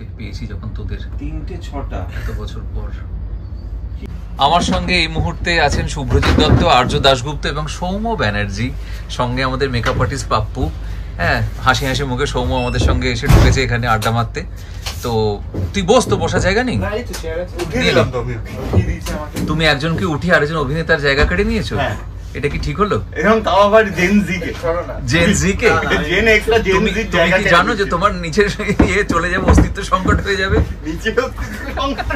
তোকে পেয়েছি যখন তোদের 3-6টা এত বছর পর। আমার সঙ্গে এই মুহূর্তে আছেন শুভ্রজিৎ দত্ত, আর্য দাশগুপ্ত এবং সৌম্য ব্যানার্জি, সঙ্গে আমাদের মেকআপ আর্টিস্ট পাপ্পু। হ্যাঁ, হাসি হাসি মুখে সৌম্য আমাদের সঙ্গে এসে ঢুকেছে এখানে আড্ডা মারতে। তো তুই বস, তো বসার জায়গা নেই। তুমি একজনকে উঠিয়ে আরেকজন অভিনেতার জায়গা কেড়ে নিয়েছো, এটা কি ঠিক হলো? এরকম তাও আবার জেন জি কে জেন এক্সট্রা জেন জি জায়গা কি জানো যে তোমার নিচের ইয়ে চলে যাবে, অস্তিত্ব সংকট হয়ে যাবে। নিচে অস্তিত্ব সংকট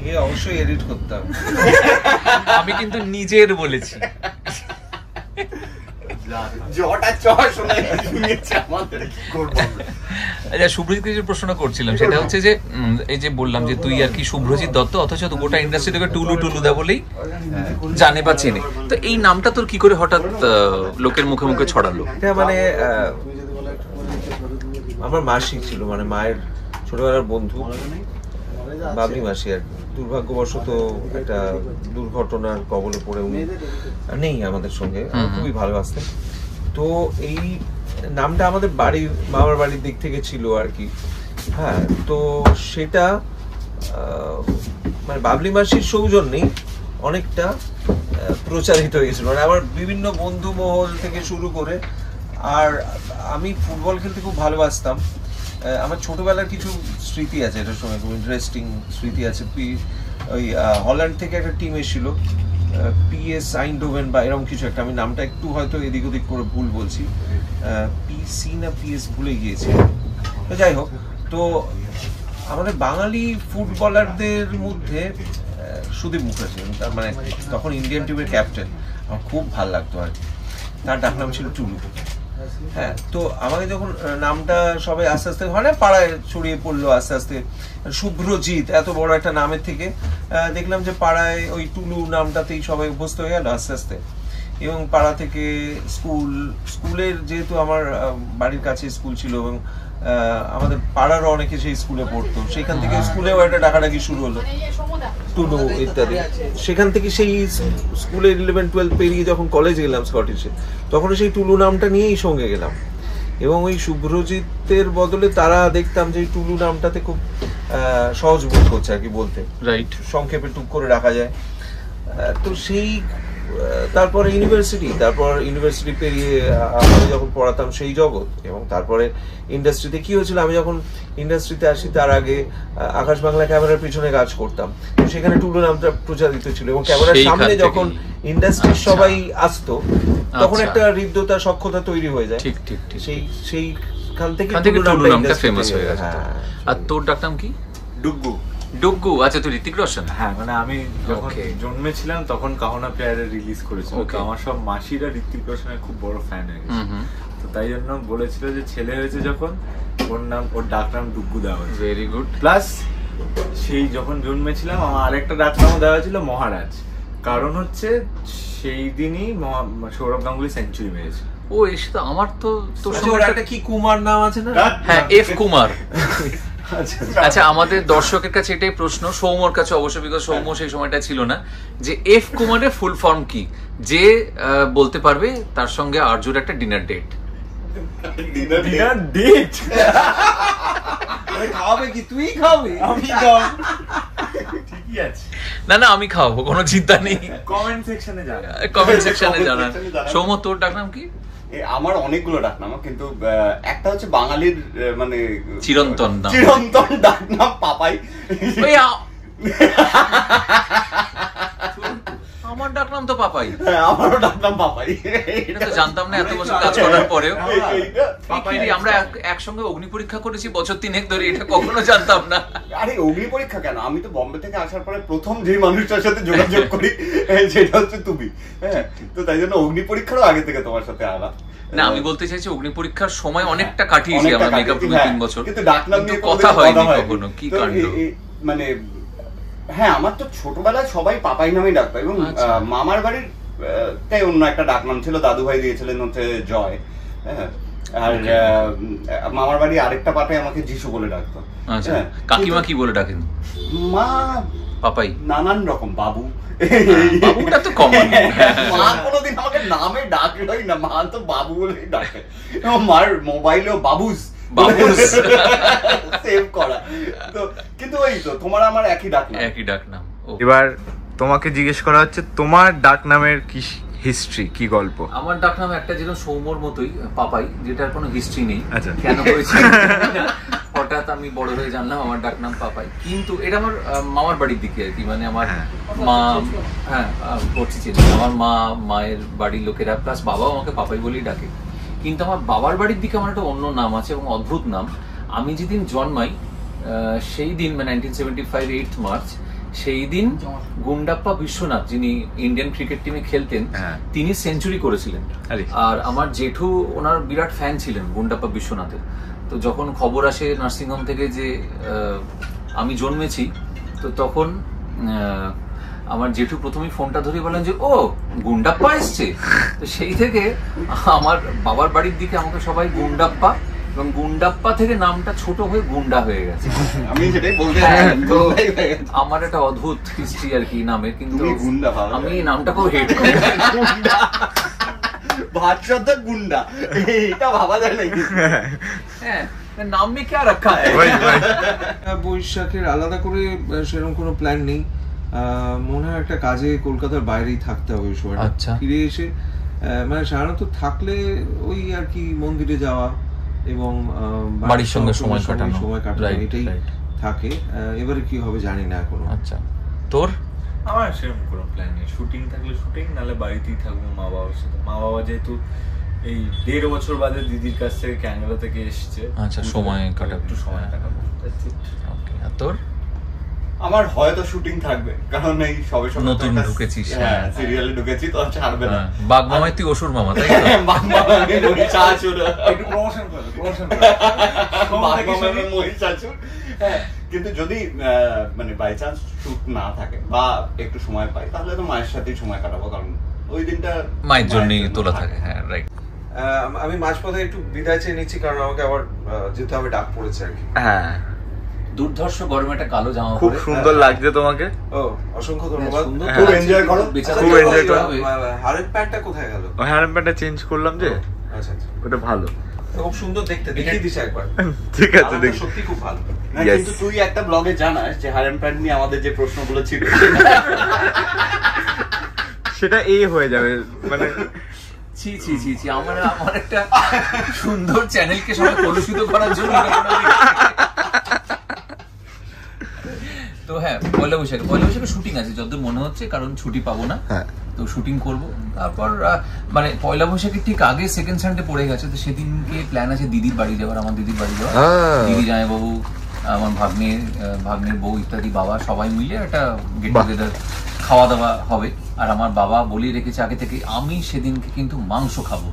এ অবশ্যই এডিট করতাম। আমি কিন্তু নিজের বলেছি। আচ্ছা, শুভ্রজিৎ প্রশ্ন করছিলাম, সেটা হচ্ছে যে এই যে বললাম যে তুই আর কি শুভ্রজিৎ দত্ত, অথচ গোটা ইন্ডাস্ট্রি তোকে টুলু টুলু দা বলেই জানে বা চেনে। তো এই নামটা তোর কি করে হঠাৎ লোকের মুখে মুখে ছড়ালো? এটা মানে আমার মাসি ছিল, মানে মায়ের ছোটবেলার বন্ধু বাবলি মাসি। আর দুর্ভাগ্যবশত একটা দুর্ঘটনার কবলে পড়ে উনি নেই আমাদের সঙ্গে। খুবই ভালোবাসতেন। তো এই নামটা আমাদের বাড়ির মামার বাড়ির দিক থেকে ছিল আর কি। হ্যাঁ, তো সেটা মানে বাবলি মাসির সৌজন্যেই অনেকটা প্রচারিত হয়েছিল। মানে আমার বিভিন্ন বন্ধু মহল থেকে শুরু করে, আর আমি ফুটবল খেলতে খুব ভালোবাসতাম। আমার ছোটবেলার কিছু স্মৃতি আছে এটার সঙ্গে, খুব ইন্টারেস্টিং স্মৃতি আছে। ওই হল্যান্ড থেকে একটা টিম এসেছিল, পিএস আইনডোভেন বা এরকম কিছু একটা, আমি নামটা একটু হয়তো এদিক ওদিক করে ভুল বলছি, পিসি না পিএস ভুলে গিয়েছি। তো যাই হোক, তো আমাদের বাঙালি ফুটবলারদের মধ্যে সুদীপ মুখার্জি, তার মানে তখন ইন্ডিয়ান টিমের ক্যাপ্টেন, আমার খুব ভালো লাগতো আর কি। তার ডাকনাম ছিল টুলু। হ্যাঁ, তো আমাকে যখন নামটা সবাই আস্তে আস্তে হয় না, পাড়ায় ছড়িয়ে পড়লো আস্তে আস্তে, শুভ্রজিৎ এত বড় একটা নামের থেকে দেখলাম যে পাড়ায় ওই টুলু নামটাতেই সবাই অভ্যস্ত হয়ে গেল আস্তে আস্তে। এবং পাড়া থেকে স্কুলের, যেহেতু আমার বাড়ির কাছে স্কুল ছিল এবং আমাদের পাড়ারও অনেকে সেই স্কুলে পড়তো, সেখান থেকে স্কুলেও একটা ডাকাডাকি শুরু হলো, টুলু ইত্যাদি। সেখান থেকে সেই স্কুলে 11-12 পেরিয়ে যখন কলেজে গেলাম স্কটিশে, তখন সেই টুলু নামটা নিয়েই সঙ্গে গেলাম। এবং ওই শুভ্রজিতের বদলে তারা দেখতাম যে টুলু নামটাতে খুব সহজ বোধ করছে আর কি বলতে, রাইট, সংক্ষেপে টুক করে রাখা যায়। তো সেই তারপরে ইউনিভার্সিটি পেরিয়ে আমি যখন পড়াতাম সেই জগৎ, এবং তারপরে ইন্ডাস্ট্রিতে কি হয়েছিল, আমি যখন ইন্ডাস্ট্রিতে আসি তার আগে আকাশ বাংলা ক্যামেরার পিছনে কাজ করতাম, সেখানে টুলু নামটা প্রচারিত ছিল। এবং ক্যামেরার সামনে যখন ইন্ডাস্ট্রির সবাই আসতো, তখন একটা হৃদ্যতা সক্ষতা তৈরি হয়ে যায়। ঠিক ঠিক ঠিক, সেইখান থেকে টুলু নামটা ফেমাস হয়ে গেছে। আর তোর ডাকনাম কি? ডুগু। ডুগু। আচ্ছা, তুই ঋতিক রোশন? হ্যাঁ, মানে আমি যখন জন্মেছিলাম তখন কাহনা প্লেয়ারে রিলিজ করেছিল, তো আমার সব মাসিরা ঋতিক রোশনের খুব বড় ফ্যান হয়ে গেছে। তো তাই জন্য বলেছিল যে ছেলে হয়েছে যখন, ওর ডাকনাম ডুগু দেওয়া হয়েছে। Very good. প্লাস সেই যখন জন্মেছিলাম আমার আরেকটা ডাকনামও দেওয়া হয়েছিল মহারাজ, কারণ হচ্ছে সেই দিনই সৌরভ গাঙ্গুলি সেঞ্চুরি মেরেছে। ও, এসে তো আমার তো তোর সঙ্গে একটা কি কুমার নাম আছে না? হ্যাঁ, এফ কুমার। আচ্ছা, আমাদের দর্শকের কাছে এটাই প্রশ্ন, সৌম্যর কাছে অবশ্য, বিকজ সৌম্য সেই সময়টা ছিল না, যে এফ কুমারের ফুল ফর্ম কি? যে বলতে পারবে তার সঙ্গে আর্যুর একটা ডিনার ডেট। ডিনার ডেট খাওয়াবে কি? তুই খাওয়াবি? আমি খাওয়াবো, ঠিকই আছে। না, আমি খাওয়াবো, কোনো চিন্তা নেই। কমেন্ট সেকশনে জানান। সৌম্য, তোর ডাকনাম কি? আমার অনেকগুলো ডাকনাম, কিন্তু একটা হচ্ছে বাঙালির মানে চিরন্তন ডাকনাম পাপাই। আমার ডাকনাম তো পাপাই। হ্যাঁ, আমারও ডাকনাম পাপাই। এটা তো জানতাম না এত বছর কাজ করার পরেও। আমরা একসঙ্গে অগ্নি পরীক্ষা করেছি বছর 3 ধরে, এটা কখনো জানতাম না। আরে অগ্নি পরীক্ষা কেন, আমি তো বম্বে থেকে আসার পরে প্রথম যে মানুষটার সাথে যোগাযোগ করি সেটা হচ্ছে তুমি। হ্যাঁ, তো তাই জন্য অগ্নি পরীক্ষারও আগে থেকে তোমার সাথে আলাপ। না, আমি বলতে চাইছি অগ্নি পরীক্ষার সময় অনেকটা কাটিয়েছি আমরা মেকআপ রুমে 3 বছর, কিন্তু ডাকনাম নিয়ে কথা হয়নি কখনো। কি কাণ্ড! মানে হ্যাঁ, আমার তো ছোটবেলায় সবাই পাপাই নামেই ডাকতো, এবং মামার বাড়ির তাই অন্য একটা ডাকনাম ছিল, দাদু ভাই দিয়েছিলেন হচ্ছে জয়। হ্যাঁ, আর মামার বাড়ি আরেকটা পাপাই আমাকে যিশু বলে ডাকতো। আচ্ছা, কাকিমা কি বলে ডাকেন? মা পাপাই, নানান রকম, বাবু। বাবুটা তো কমন। মা কোনোদিন আমাকে নামে ডাকলোই না, মা তো বাবু বলেই ডাকে। মার মোবাইলেও বাবুস তো কিন্তু ওই তো তোমার আমার একই ডাক নাম। একই ডাক নাম। এবার তোমাকে জিজ্ঞেস করা হচ্ছে তোমার ডাক নামের কি হিস্ট্রি, কি গল্প? আমার ডাক নাম একটা যেরকম সৌম্যর মতোই পাপাই, যেটার কোনো হিস্ট্রি নেই। আচ্ছা। কেন হয়েছে হঠাৎ আমি বড় হয়ে জানলাম আমার ডাক নাম পাপাই। কিন্তু এটা আমার মামার বাড়ির দিকে আর কি, মানে আমার মা, হ্যাঁ করছি চিনি, আমার মায়ের বাড়ির লোকেরা প্লাস বাবাও আমাকে পাপাই বলেই ডাকে। কিন্তু আমার বাবার বাড়ির দিকে আমার একটা অন্য নাম আছে এবং অদ্ভুত নাম। আমি যেদিন জন্মাই সেই দিন, মানে 1975 8th মার্চ, সেই দিন গুন্ডাপ্পা বিশ্বনাথ, যিনি ইন্ডিয়ান ক্রিকেট টিমে খেলতেন, তিনি সেঞ্চুরি করেছিলেন। আর আমার জেঠু ওনার বিরাট ফ্যান ছিলেন গুন্ডাপ্পা বিশ্বনাথের। তো যখন খবর আসে নার্সিংহোম থেকে যে আমি জন্মেছি, তো তখন আমার জেঠু প্রথমেই ফোনটা ধরে বলেন যে ও গুন্ডাপ্পা এসছে। তো সেই থেকে আমার বাবার বাড়ির দিকে আমাকে সবাই গুন্ডাপ্পা, এবং গুন্ডাপ্পা থেকে নামটা ছোট হয়ে গুন্ডা হয়ে গেছে। আমি সেটাই বলতে আমার একটা অদ্ভুত হিস্ট্রি আর কি নামের, কিন্তু গুন্ডা আমি নামটা খুব হেট করি। ভাতশব্দ গুন্ডা, এটা ভাবা যায় না। হ্যাঁ, নাম মে क्या रखा है। বৈশাখের আলাদা করে সেরকম কোনো প্ল্যান নেই। মনে হয় একটা কাজে কলকাতার বাইরেই থাকতে হবে সময়। আচ্ছা। ফিরে এসে মানে সাধারণত থাকলে ওই আর কি মন্দিরে যাওয়া এবং বাড়ির সঙ্গে সময় কাটানো এটাই থাকে। এবারে কি হবে জানি না এখনো। আচ্ছা, তোর? আমার সেরকম কোনো প্ল্যান নেই। শুটিং থাকলে শুটিং, নাহলে বাড়িতেই থাকবো মা বাবার সাথে। মা বাবা যেহেতু এই 1.5 বছর বাদে দিদির কাছ থেকে ক্যাঙ্গালো থেকে এসছে, আচ্ছা, সময় কাটাবো, একটু সময় কাটাবো। ওকে। আর তোর? আমার হয়তো শুটিং থাকবে, কারণ এই সবে সবে নতুন ঢুকেছিস। হ্যাঁ, সিরিয়ালে ঢুকেছি তো ছাড়বে না। বাঘ মামাই তুই অসুর মামা, তাই তো? বাঘ মামা মহিষাসুর, একটু প্রমোশন করো, বাঘ মামা মহিষাসুর। হ্যাঁ, কিন্তু যদি মানে বাই চান্স শুট না থাকে বা একটু সময় পাই, তাহলে তো মায়ের সাথেই সময় কাটাবো, কারণ ওই দিনটা মায়ের জন্যই তোলা থাকে। হ্যাঁ, রাইট। আমি মাঝপথে একটু বিদায় চেয়ে নিচ্ছি, কারণ আমাকে আবার যেতে হবে, ডাক পড়েছে আর কি। হ্যাঁ, দুর্ধর্ষ গরমে একটা কালো জামা খুব সুন্দর লাগছে তোমাকে। ও, অসংখ্য ধন্যবাদ। খুব এনজয় করো, খুব এনজয় করো। হারের প্যান্টটা কোথায় গেল? হারের প্যান্টটা চেঞ্জ করলাম যে। আচ্ছা আচ্ছা, ওটা ভালো, খুব সুন্দর দেখতে, দেখিয়ে দিস একবার। ঠিক আছে, দেখ। সত্যি খুব ভালো। কিন্তু তুই একটা ব্লগে জানাস যে হারেন প্যান্ট নিয়ে আমাদের যে প্রশ্নগুলো ছিল সেটা এই হয়ে যাবে, মানে ছি ছি ছি ছি, আমার একটা সুন্দর চ্যানেলকে সবাই কলুষিত করার জন্য। তো হ্যাঁ, পয়লা বৈশাখে শুটিং আছে যতদূর মনে হচ্ছে, কারণ ছুটি পাবো না। তো শুটিং করব। তারপর মানে পয়লা বৈশাখের ঠিক আগে সেকেন্ড সানডে পড়ে গেছে, তো সেদিনকে প্ল্যান আছে দিদির বাড়ি যাওয়ার। আমার দিদির বাড়ি যাওয়ার, দিদি জামাইবাবু, আমার ভাগ্নের বউ ইত্যাদি, বাবা সবাই মিলে একটা গেট টুগেদার, খাওয়া দাওয়া হবে। আর আমার বাবা বলিয়ে রেখেছে আগে থেকে, আমি সেদিনকে কিন্তু মাংস খাবো।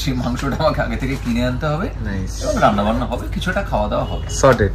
সেই মাংসটা আমাকে আগে থেকে কিনে আনতে হবে এবং রান্না বান্না হবে, কিছুটা খাওয়া দাওয়া হবে। সর্টেড।